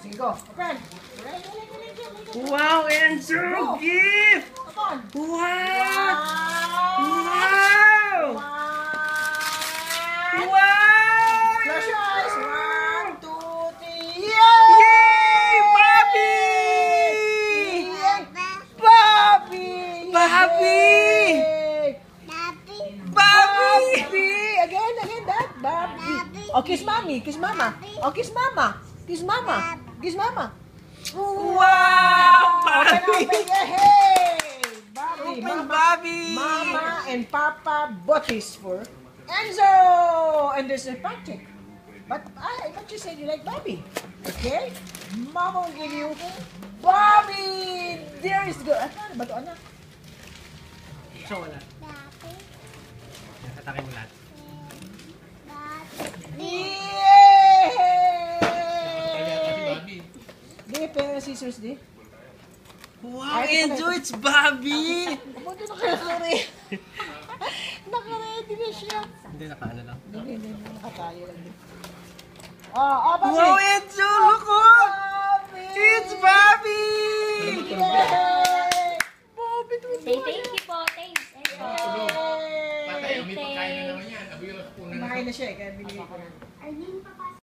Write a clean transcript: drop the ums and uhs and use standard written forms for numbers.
Sige, go. Open. Wow, Enzo! Gift! Come on. Wow! Wow. Wow! Wow! Close your eyes. 1, 2, 3. Yay! Yay! Bobby! Bobby! Bobby! Yay! Bobby! Again, Dad. Bobby. Oh, kiss mommy. Kiss mama. Oh, kiss mama. Kiss mama. Kiss mama. Wow! Bobby! Open, hey! Bobby. Open, Bobby! Mama and Papa bought this for Enzo! And there's a Patrick. But you said you like Bobby. Okay? Mama will give you Bobby! There is good. Ano ba ito, anak? So, wala. Tatakin mo lahat. Yay! Di, pero scissors, di. Wow, Enzo, it's Bobby! Buti na kayo, sorry. Naka-ready na siya. Hindi, nakaano lang. Hindi, nakatayo lang din. Oh, Bobby! Wow, Enzo, look up! Bobby! It's Bobby! Yay! Bobby, Say thank you po. Thanks. Yay! Patay, may pagkain na naman yan. Abiyos po na. Kumain na siya eh, kaya binigay ko na. Arlene, papa.